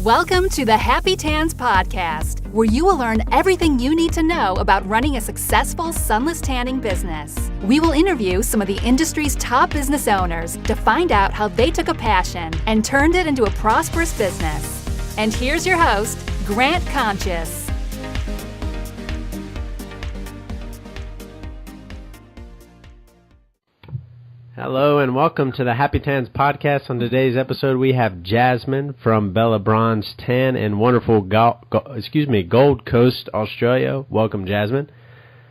Welcome to the happytans podcast, where you will learn everything you need to know about running a successful sunless tanning business. We will interview some of the industry's top business owners to find out how they took a passion and turned it into a prosperous business. And here's your host, Grant Conscious. Hello and welcome to the Happy Tans podcast. On today's episode, we have Jasmine from Bella Bronze Tan in wonderful Gold Coast, Australia. Welcome, Jasmine.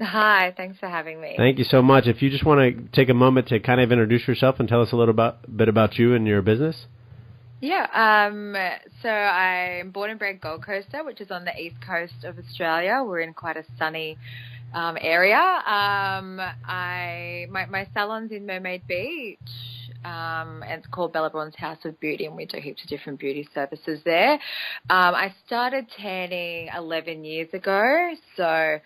Hi, thanks for having me. Thank you so much. If you just want to take a moment to kind of introduce yourself and tell us a little bit about you and your business. Yeah, so I'm born and bred Gold Coaster, which is on the east coast of Australia. We're in quite a sunny area. My salon's in Mermaid Beach, and it's called Bella Bronze House of Beauty, and we do heaps of different beauty services there. I started tanning 11 years ago, so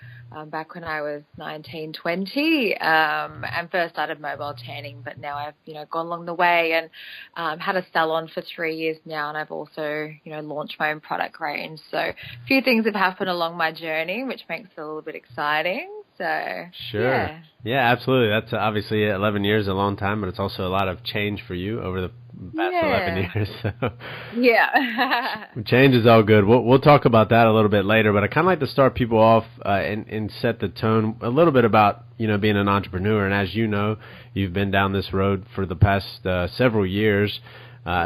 back when I was 19, 20, and first started mobile tanning, but now I've, gone along the way and had a salon for 3 years now, and I've also, launched my own product range. So a few things have happened along my journey, which makes it a little bit exciting. So, sure. Yeah, absolutely. That's obviously 11 years, a long time, but it's also a lot of change for you over the past 11 years. So. Yeah. Change is all good. We'll talk about that a little bit later, but I kind of like to start people off and set the tone a little bit about, being an entrepreneur. And as you know, you've been down this road for the past several years.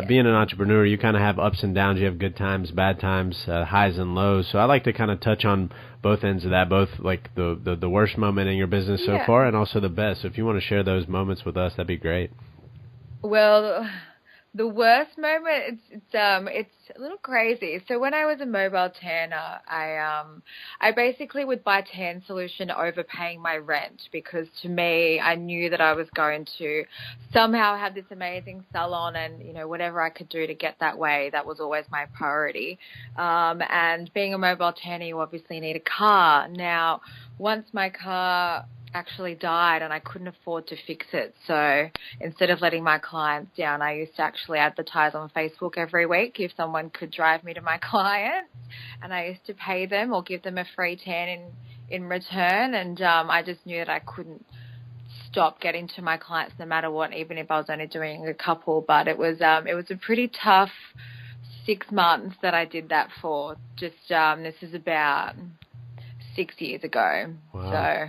Being an entrepreneur, you kind of have ups and downs. You have good times, bad times, highs and lows. So I like to kind of touch on both ends of that, both like the worst moment in your business so far and also the best. So if you want to share those moments with us, that'd be great. Well, the worst moment, it's a little crazy. So when I was a mobile tanner, I basically would buy tan solution overpaying my rent, because to me, I knew that I was going to somehow have this amazing salon, and whatever I could do to get that way, that was always my priority. And being a mobile tanner, you obviously need a car. Now, once my car actually died and I couldn't afford to fix it, so instead of letting my clients down, I used to actually advertise on Facebook every week if someone could drive me to my client, and I used to pay them or give them a free tan in return. And I just knew that I couldn't stop getting to my clients no matter what, even if I was only doing a couple. But it was a pretty tough 6 months that I did that for. Just this is about 6 years ago. Wow. So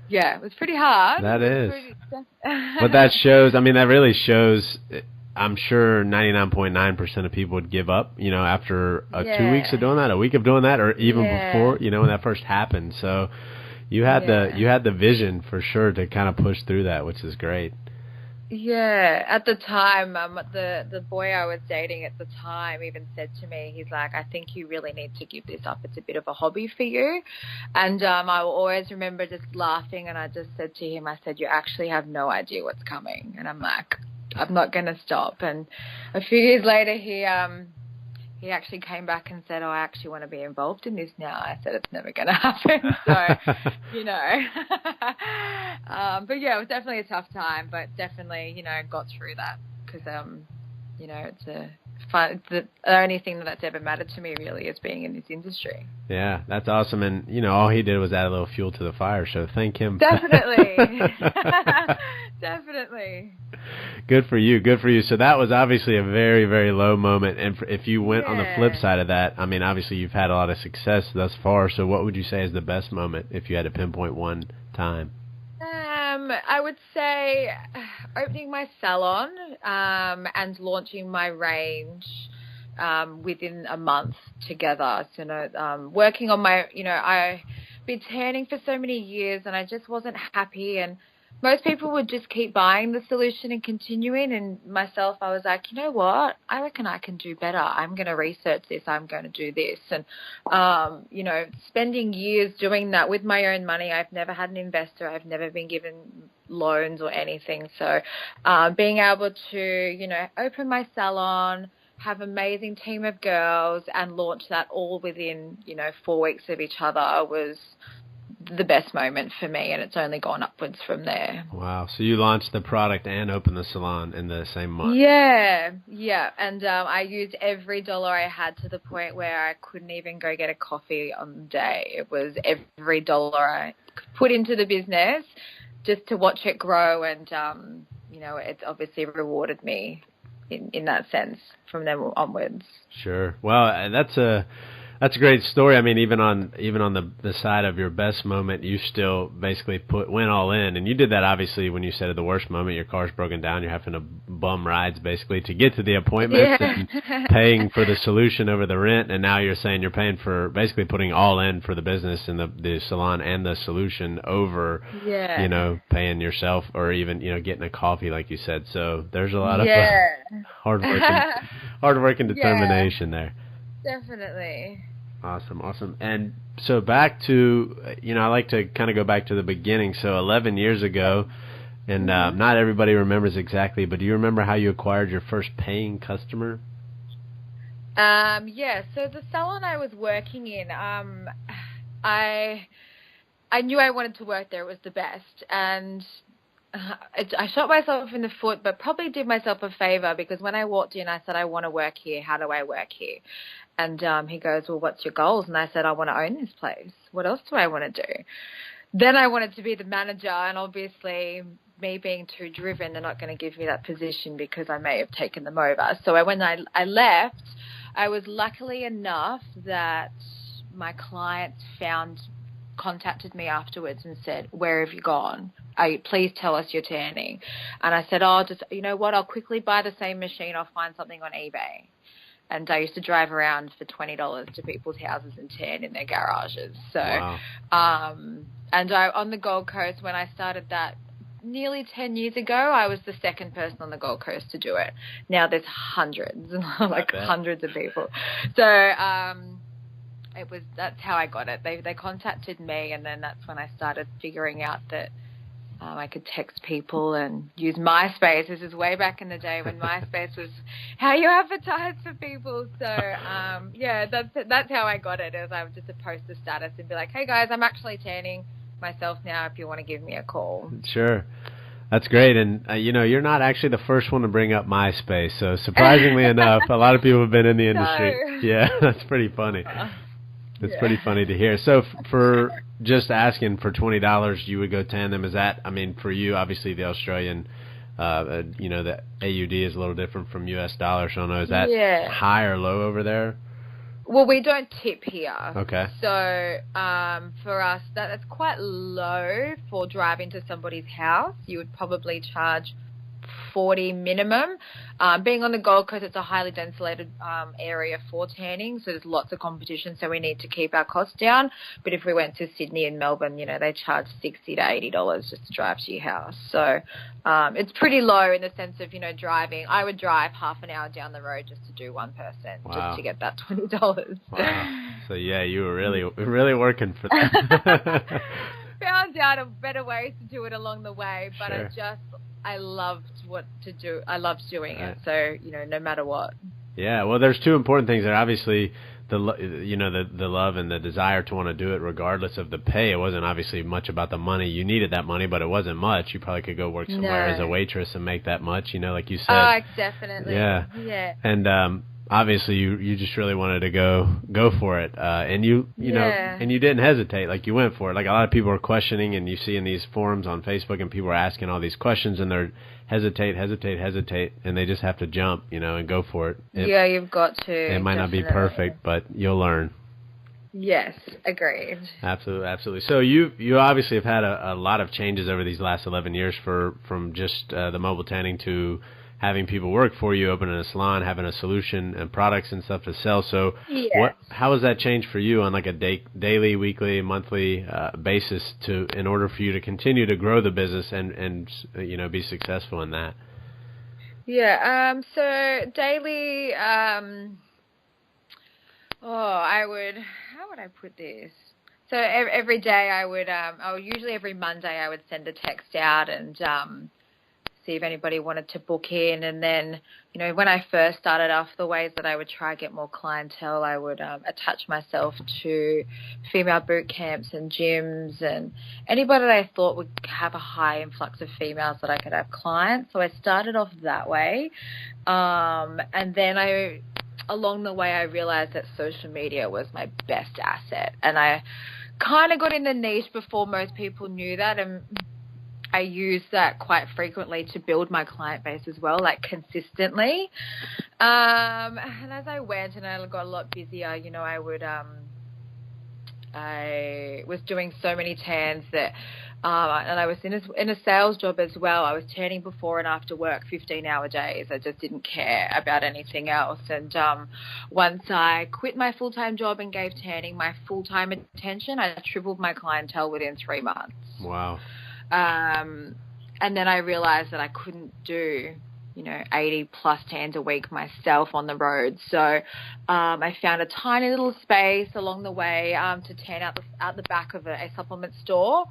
yeah, it was pretty hard. That is. But that shows, that really shows, I'm sure 99.9% of people would give up, after 2 weeks of doing that, a week of doing that, or even before, when that first happened. So you had the vision for sure to kind of push through that, which is great. Yeah, at the time, the boy I was dating at the time even said to me, he's like, I think you really need to give this up. It's a bit of a hobby for you. And I will always remember just laughing, and I just said to him, I said, you actually have no idea what's coming. And I'm like, I'm not going to stop. And a few years later, he actually came back and said, I actually want to be involved in this now. I said, it's never going to happen. So, but yeah, it was definitely a tough time, but definitely, got through that, because, it's it's the only thing that's ever mattered to me really is being in this industry. Yeah, that's awesome. And, all he did was add a little fuel to the fire. So thank him. Definitely. Definitely. Good for you. Good for you. So that was obviously a very, very low moment. And if you went on the flip side of that, obviously you've had a lot of success thus far. So what would you say is the best moment if you had to pinpoint one time? I would say opening my salon and launching my range within a month together. So, working on my, I've been tanning for so many years and I just wasn't happy, and most people would just keep buying the solution and continuing, and myself, I was like, you know what? I reckon I can do better. I'm going to research this. I'm going to do this. And, spending years doing that with my own money. I've never had an investor. I've never been given loans or anything. So being able to, open my salon, have an amazing team of girls, and launch that all within, 4 weeks of each other was the best moment for me, and it's only gone upwards from there. Wow. So you launched the product and opened the salon in the same month. Yeah. And I used every dollar I had to the point where I couldn't even go get a coffee on the day. It was every dollar I put into the business just to watch it grow, and it's obviously rewarded me in that sense from then onwards. Sure. Well, that's a great story. I mean, even on the side of your best moment, you still basically went all in, and you did that obviously when you said at the worst moment your car's broken down, you're having to bum rides basically to get to the appointments and paying for the solution over the rent, and now you're saying you're paying for basically putting all in for the business and the salon and the solution over paying yourself or even getting a coffee like you said. So there's a lot of hard work and determination there. Definitely. Awesome. And so back to, I like to kind of go back to the beginning. So 11 years ago, and not everybody remembers exactly, but do you remember how you acquired your first paying customer? So the salon I was working in, I knew I wanted to work there. It was the best. And I shot myself in the foot, but probably did myself a favor, because when I walked in, I said, I want to work here. How do I work here? And he goes, well, what's your goals? And I said, I want to own this place. What else do I want to do? Then I wanted to be the manager, and obviously me being too driven, they're not going to give me that position because I may have taken them over. So when I left, I was luckily enough that my clients contacted me afterwards and said, where have you gone? Please tell us you're tanning. And I said, I'll quickly buy the same machine. I'll find something on eBay. And I used to drive around for $20 to people's houses and tan in their garages. So, wow. And on the Gold Coast, when I started that nearly 10 years ago, I was the second person on the Gold Coast to do it. Now there's hundreds, hundreds of people. So, that's how I got it. They contacted me, and then that's when I started figuring out that I could text people and use MySpace. This is way back in the day when MySpace was how you advertise for people. So that's how I got it. Is I would just post a status and be like, hey guys, I'm actually tanning myself now. If you want to give me a call. Sure. That's great. And, you're not actually the first one to bring up MySpace. So surprisingly enough, a lot of people have been in the industry. No. Yeah, that's pretty funny. It's pretty funny to hear. So for just asking for $20, you would go tan them. Is that, for you, obviously the Australian, the AUD is a little different from US dollars. So I don't know, is that high or low over there? Well, we don't tip here. Okay. So for us, that's quite low for driving to somebody's house. You would probably charge $40 minimum. Being on the Gold Coast, it's a highly denselated area for tanning, so there's lots of competition, so we need to keep our costs down. But if we went to Sydney and Melbourne, they charge $60 to $80 just to drive to your house. So it's pretty low in the sense of, driving. I would drive half an hour down the road just to do one person, just to get that $20. Wow. So, you were really working for that. Found out a better way to do it along the way, but sure. I loved what to do. I loved doing it. So, no matter what. Yeah. Well, there's two important things there. Obviously, the love and the desire to want to do it regardless of the pay. It wasn't obviously much about the money. You needed that money, but it wasn't much. You probably could go work somewhere as a waitress and make that much, like you said. Oh, definitely. Yeah. Yeah. And, obviously you just really wanted to go for it, and you didn't hesitate, like you went for it. Like a lot of people are questioning, and you see in these forums on Facebook, and people are asking all these questions, and they're hesitate, and they just have to jump, and go for it. You've got to. It might not be perfect, but you'll learn. Yes, agreed. Absolutely. So you obviously have had a lot of changes over these last 11 years from just the mobile tanning to having people work for you, opening a salon, having a solution and products and stuff to sell. So how has that changed for you on like a daily, weekly, monthly basis in order for you to continue to grow the business and be successful in that? Yeah. So daily, how would I put this? So every day I would usually every Monday I would send a text out and see if anybody wanted to book in. And then, you know, when I first started off, the ways that I would try to get more clientele, I would attach myself to female boot camps and gyms and anybody that I thought would have a high influx of females that I could have clients. So I started off that way. And then along the way, I realized that social media was my best asset. And I kind of got in the niche before most people knew that. And I use that quite frequently to build my client base as well, like consistently. And as I went and I got a lot busier, you know, I was doing so many tans that, and I was in a sales job as well. I was tanning before and after work, 15-hour days. I just didn't care about anything else. And once I quit my full-time job and gave tanning my full-time attention, I tripled my clientele within 3 months. Wow. And then I realized that I couldn't do, you know, 80 plus tans a week myself on the road. So I found a tiny little space along the way to tan out the back of a supplement store.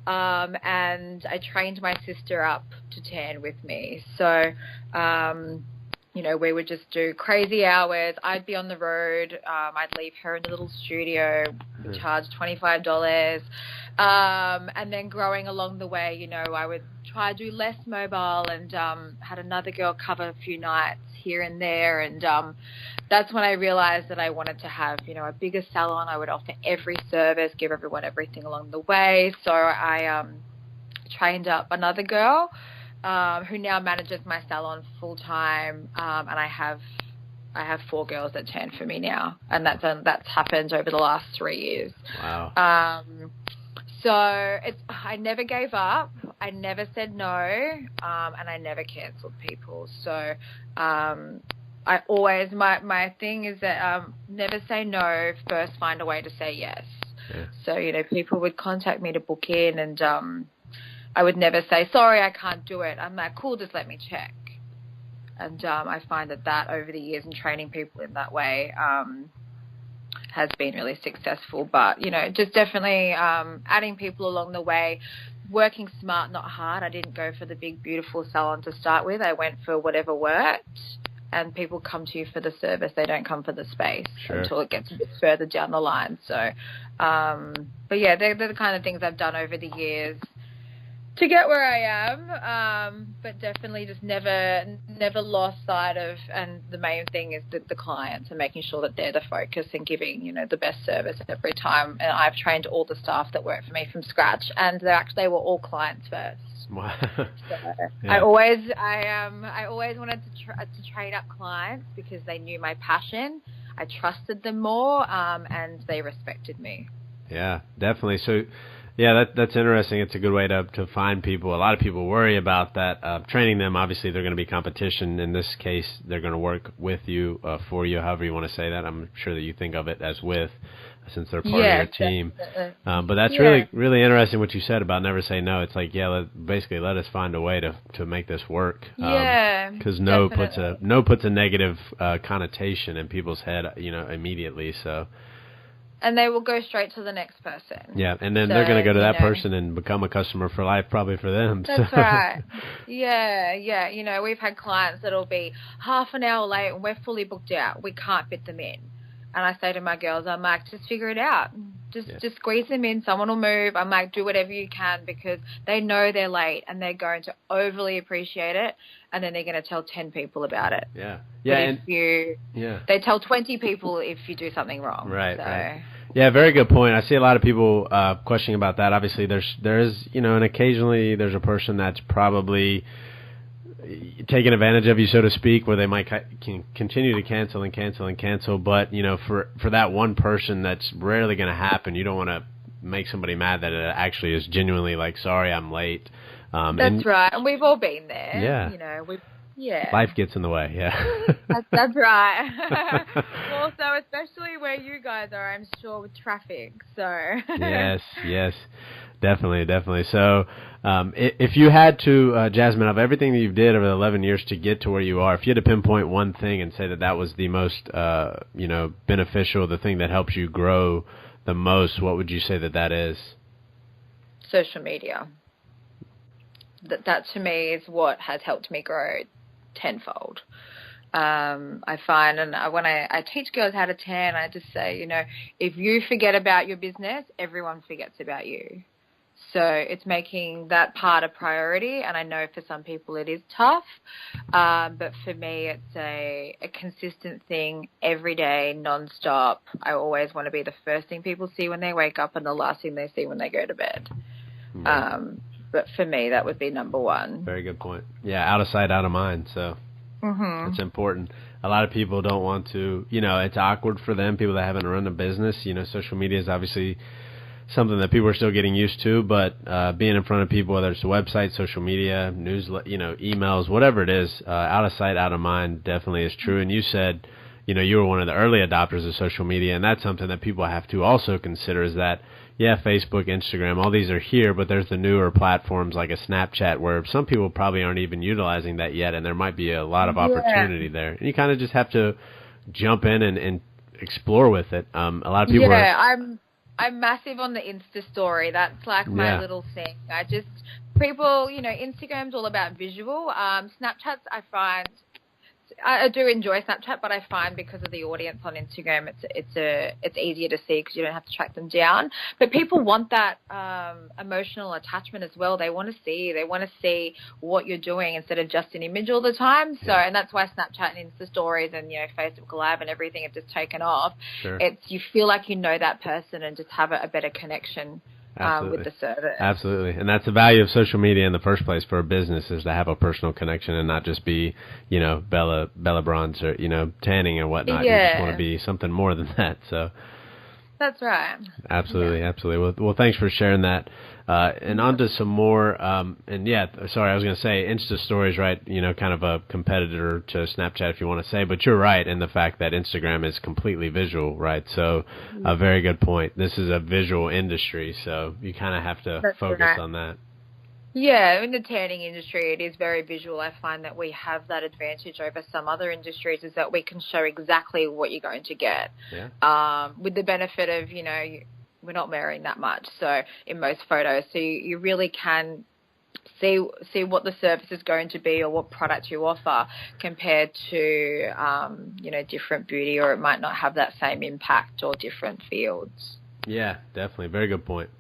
And I trained my sister up to tan with me. So, you know, we would just do crazy hours. I'd be on the road. I'd leave her in the little studio. We charged $25. And then growing along the way, you know, I would try to do less mobile and had another girl cover a few nights here and there. And that's when I realized that I wanted to have, you know, a bigger salon. I would offer every service, give everyone everything along the way. So I trained up another girl who now manages my salon full time, and I have 4 girls that tan for me now, and that's happened over the last 3 years. Wow. So I never gave up, I never said no, and I never cancelled people. So I always my thing is that never say no, first find a way to say yes. Yeah. So, you know, people would contact me to book in, and I would never say, sorry, I can't do it. I'm like, cool, just let me check. And I find that over the years and training people in that way has been really successful. But, you know, just definitely adding people along the way, working smart, not hard. I didn't go for the big, beautiful salon to start with. I went for whatever worked. And people come to you for the service. They don't come for the space until it gets a bit further down the line. So, but, yeah, they're the kind of things I've done over the years to get where I am, but definitely just never lost sight of, and the main thing is the clients and making sure that they're the focus and giving, you know, the best service every time. And I've trained all the staff that work for me from scratch, and they were all clients first. Wow. So yeah. I always wanted to train up clients because they knew my passion. I trusted them more, and they respected me. Yeah, definitely. So, yeah, that's interesting. It's a good way to find people. A lot of people worry about that. Training them, obviously, they're going to be competition. In this case, they're going to work with you, for you, however you want to say that. I'm sure that you think of it as with, since they're part of your team. But that's really, really interesting what you said about never say no. It's like, basically let us find a way to make this work. Because no puts a negative connotation in people's head, you know, immediately. So. And they will go straight to the next person. Yeah, and then they're going to go to that person and become a customer for life, probably for them. That's right. Yeah. You know, we've had clients that'll be half an hour late and we're fully booked out. We can't fit them in. And I say to my girls, I'm like, just figure it out. Just squeeze them in. Someone will move. I'm like, do whatever you can, because they know they're late and they're going to overly appreciate it. And then they're going to tell 10 people about it. Yeah. They tell 20 people if you do something wrong. Right. So. Right. Yeah, very good point. I see a lot of people questioning about that. Obviously, there is, you know, and occasionally there's a person that's probably taking advantage of you, so to speak, where they might continue to cancel. But, you know, for that one person, that's rarely going to happen. You don't want to make somebody mad that it actually is genuinely like, sorry, I'm late. That's right. And we've all been there. Yeah. You know, life gets in the way, yeah. That's right. Also, especially where you guys are, I'm sure, with traffic. So. Yes. Definitely. So, if you had to, Jasmine, of everything that you've did over the 11 years to get to where you are, if you had to pinpoint one thing and say that was the most, you know, beneficial, the thing that helps you grow the most, what would you say that is? Social media. that to me is what has helped me grow tenfold. I find, and when I teach girls how to tan, I just say, if you forget about your business, everyone forgets about you. So it's making that part a priority, and I know for some people it is tough, but for me it's a consistent thing every day, non-stop. I always want to be the first thing people see when they wake up and the last thing they see when they go to bed. But for me, that would be number one. Very good point. Yeah, out of sight, out of mind, so that's important. A lot of people don't want to, it's awkward for them, people that haven't run a business. Social media is obviously something that people are still getting used to, but being in front of people, whether it's a website, social media, news, emails, whatever it is, out of sight, out of mind definitely is true. And you said, you were one of the early adopters of social media, and that's something that people have to also consider is that, Facebook, Instagram, all these are here, but there's the newer platforms like a Snapchat where some people probably aren't even utilizing that yet, and there might be a lot of opportunity there. And you kind of just have to jump in and explore with it. A lot of people I'm massive on the Insta story. That's like my little thing. Instagram's all about visual. Snapchats, I do enjoy Snapchat, but I find because of the audience on Instagram, it's easier to see because you don't have to track them down. But people want that emotional attachment as well. They want to see what you're doing instead of just an image all the time. So, and that's why Snapchat and Insta stories and Facebook Live and everything have just taken off. Sure. You feel like you know that person and just have a better connection. With the service. Absolutely. And that's the value of social media in the first place for a business, is to have a personal connection and not just be, Bella Bronze or, tanning and whatnot. You just want to be something more than that. So that's right. Absolutely. Well, thanks for sharing that. And on to some more, I was going to say Insta stories, right? Kind of a competitor to Snapchat, if you want to say, but you're right in the fact that Instagram is completely visual, right? So a very good point. This is a visual industry, so you kind of have to focus on that. Yeah, in the tanning industry, it is very visual. I find that we have that advantage over some other industries, is that we can show exactly what you're going to get. Yeah. With the benefit of, we're not wearing that much, so in most photos, so you really can see what the service is going to be or what product you offer compared to different beauty, or it might not have that same impact, or different fields. Yeah, definitely, very good point.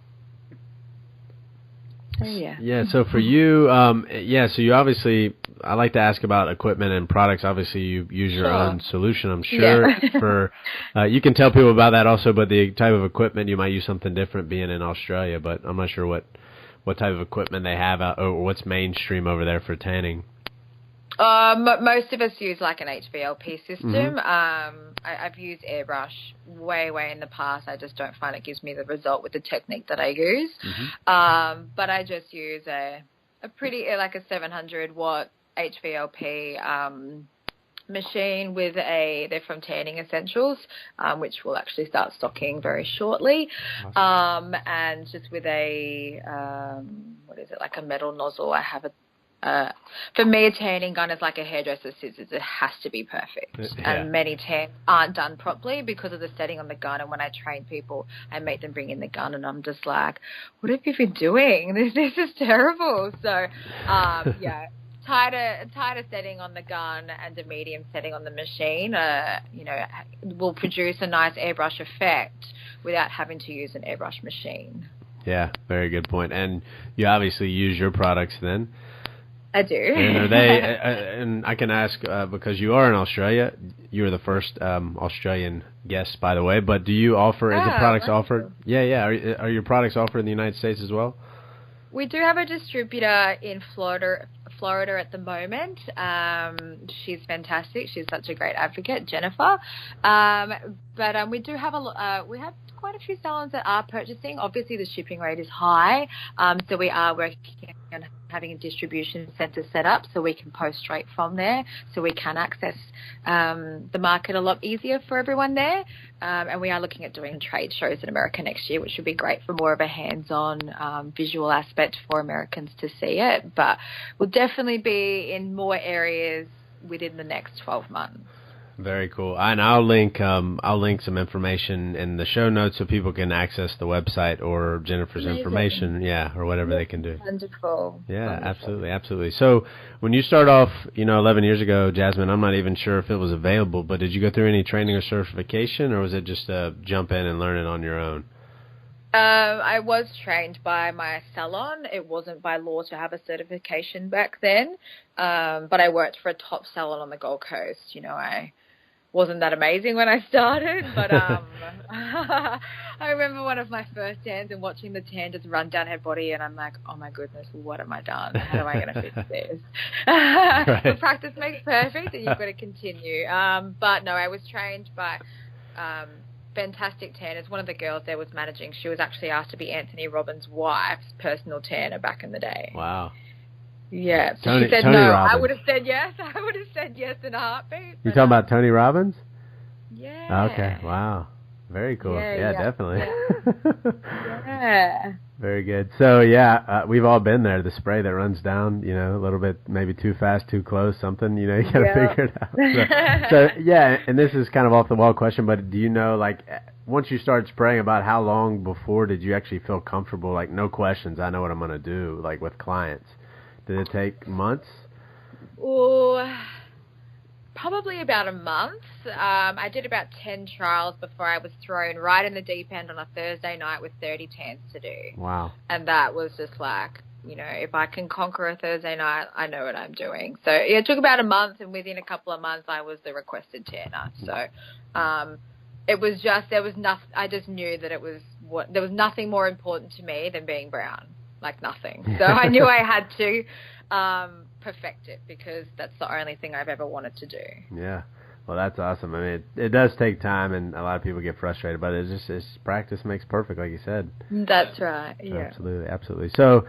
Yeah. So for you, so you obviously, I like to ask about equipment and products. Obviously, you use your own solution, I'm sure. For you can tell people about that also, but the type of equipment, you might use something different being in Australia, but I'm not sure what type of equipment they have or what's mainstream over there for tanning. Most of us use like an HVLP system. I've used airbrush way in the past. I just don't find it gives me the result with the technique that I use. But I just use a pretty, like a 700 watt HVLP machine with they're from Tanning Essentials, which we'll actually start stocking very shortly. Awesome. And just with a, like a metal nozzle. I have for me, a tanning gun is like a hairdresser's scissors. It has to be perfect. Yeah. And many tans aren't done properly because of the setting on the gun. And when I train people, I make them bring in the gun, and I'm just like, what have you been doing? This is terrible. So, tighter setting on the gun and a medium setting on the machine, will produce a nice airbrush effect without having to use an airbrush machine. Yeah, very good point. And you obviously use your products then. I do. And are they? And I can ask because you are in Australia. You were the first Australian guest, by the way. But do you offer? Is the products offered? Yeah. Are your products offered in the United States as well? We do have a distributor in Florida at the moment. She's fantastic. She's such a great advocate, Jennifer. But we do have we have quite a few salons that are purchasing. Obviously, the shipping rate is high, so we are working on having a distribution center set up so we can post straight from there, so we can access the market a lot easier for everyone there. And we are looking at doing trade shows in America next year, which would be great for more of a hands-on visual aspect for Americans to see it. But we'll definitely be in more areas within the next 12 months. Very cool. And I'll link some information in the show notes so people can access the website or Jennifer's information, or whatever they can do. Wonderful. Yeah, Wonderful. absolutely. So when you start off, 11 years ago, Jasmine, I'm not even sure if it was available, but did you go through any training or certification, or was it just jump in and learn it on your own? I was trained by my salon. It wasn't by law to have a certification back then, but I worked for a top salon on the Gold Coast. I wasn't that amazing when I started, but I remember one of my first tans and watching the tan just run down her body, and I'm like, oh my goodness, what am I done? How am I going to fix this? Right. But practice makes perfect, and you've got to continue. But no, I was trained by fantastic tanners. One of the girls there was managing. She was actually asked to be Anthony Robbins' wife's personal tanner back in the day. Wow. Yeah. So Tony, she said Tony no. Robbins. I would have said yes. I would have said yes in a heartbeat. You talking about Tony Robbins? Yeah. Okay. Wow. Very cool. Yeah, definitely. Yeah. Very good. So, we've all been there. The spray that runs down, a little bit maybe too fast, too close, something, you got to figure it out. So, and this is kind of off the wall question, but do you know, like, once you started spraying, about how long before did you actually feel comfortable, like, no questions, I know what I'm going to do, like, with clients? Did it take months? Oh, probably about a month. I did about 10 trials before I was thrown right in the deep end on a Thursday night with 30 tans to do. Wow. And that was just like, if I can conquer a Thursday night, I know what I'm doing. So it took about a month, and within a couple of months, I was the requested tanner. So it was just, I just knew that there was nothing more important to me than being brown. Like nothing. So I knew I had to perfect it, because that's the only thing I've ever wanted to do. Yeah. Well, that's awesome. I mean, it does take time, and a lot of people get frustrated, but it's practice makes perfect, like you said. That's right. Yeah. Absolutely. So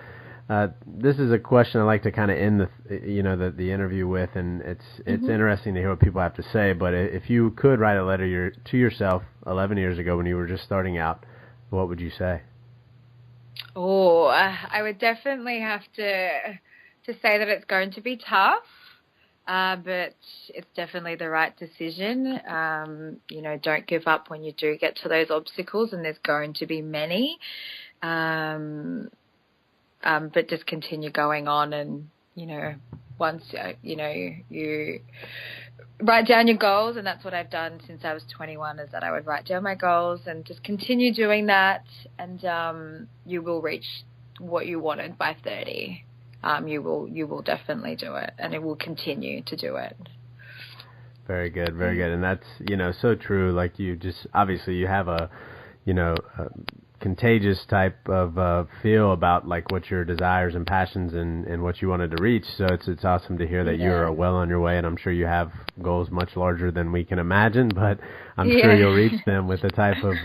this is a question I like to kind of end the interview with, and it's interesting to hear what people have to say. But if you could write a letter to yourself 11 years ago when you were just starting out, what would you say? Oh, I would definitely have to say that it's going to be tough, but it's definitely the right decision. Don't give up when you do get to those obstacles, and there's going to be many. But just continue going on, and once you write down your goals, and that's what I've done since I was 21, is that I would write down my goals and just continue doing that, and you will reach what you wanted by 30. You will definitely do it, and it will continue to do it. Very good, very good. And that's, so true. Like, you just, obviously you have a contagious type of feel about, like, what your desires and passions and what you wanted to reach. So it's awesome to hear that you're well on your way, and I'm sure you have goals much larger than we can imagine, but I'm sure you'll reach them with the type of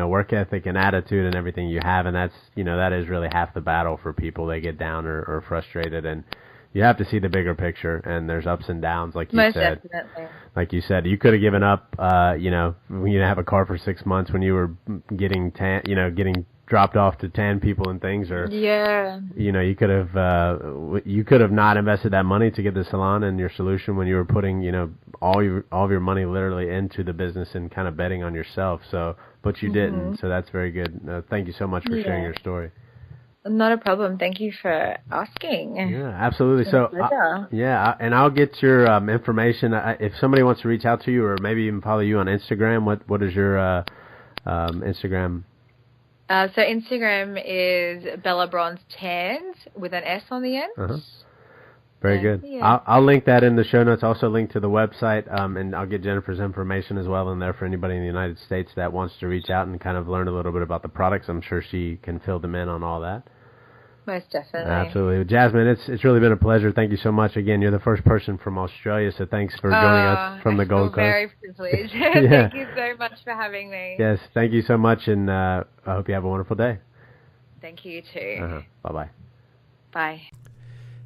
work ethic and attitude and everything you have. And that's that is really half the battle for people. They get down or frustrated, and you have to see the bigger picture, and there's ups and downs, like you Most said. Definitely. Like you said, you could have given up, you didn't have a car for 6 months when you were getting getting dropped off to tan people and things, or you could have not invested that money to get the salon and your solution when you were putting all of your money literally into the business and kind of betting on yourself. So, but you didn't. So that's very good. Thank you so much for sharing your story. Not a problem. Thank you for asking. Yeah, absolutely. So, and I'll get your information. If somebody wants to reach out to you, or maybe even follow you on Instagram, what is your Instagram? So Instagram is Bella Bronze Tans with an S on the end. Very good. Yeah. I'll link that in the show notes. Also link to the website, and I'll get Jennifer's information as well in there for anybody in the United States that wants to reach out and kind of learn a little bit about the products. I'm sure she can fill them in on all that. Most definitely. Absolutely. Jasmine, it's really been a pleasure. Thank you so much. Again, you're the first person from Australia, so thanks for joining us from the Gold Coast. Very privileged. Thank you so much for having me. Yes, thank you so much, and I hope you have a wonderful day. Thank you too. Bye-bye. Bye.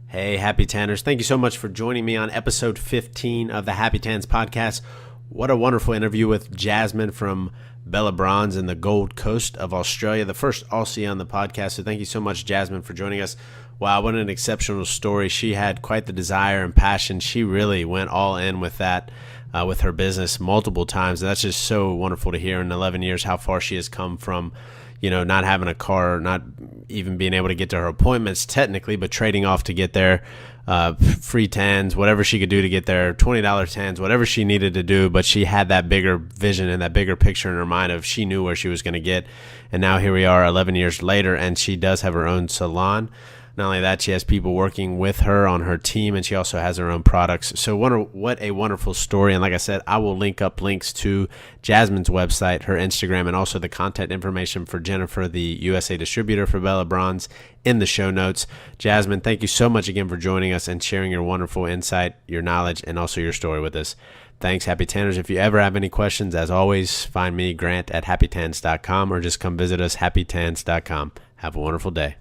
Hey, Happy Tanners. Thank you so much for joining me on episode 15 of the Happy Tans podcast. What a wonderful interview with Jasmine from Bella Bronze in the Gold Coast of Australia, the first Aussie on the podcast. So thank you so much, Jasmine, for joining us. Wow, what an exceptional story. She had quite the desire and passion. She really went all in with that. with her business multiple times. And that's just so wonderful to hear in 11 years how far she has come from, not having a car, not even being able to get to her appointments technically, but trading off to get there, free tans, whatever she could do to get there, $20 tans, whatever she needed to do. But she had that bigger vision and that bigger picture in her mind of she knew where she was going to get. And now here we are 11 years later, and she does have her own salon. Not only that, she has people working with her on her team, and she also has her own products. So what a wonderful story. And like I said, I will link up links to Jasmine's website, her Instagram, and also the contact information for Jennifer, the USA distributor for Bella Bronze, in the show notes. Jasmine, thank you so much again for joining us and sharing your wonderful insight, your knowledge, and also your story with us. Thanks, Happy Tanners. If you ever have any questions, as always, find me, Grant, at happytans.com, or just come visit us, happytans.com. Have a wonderful day.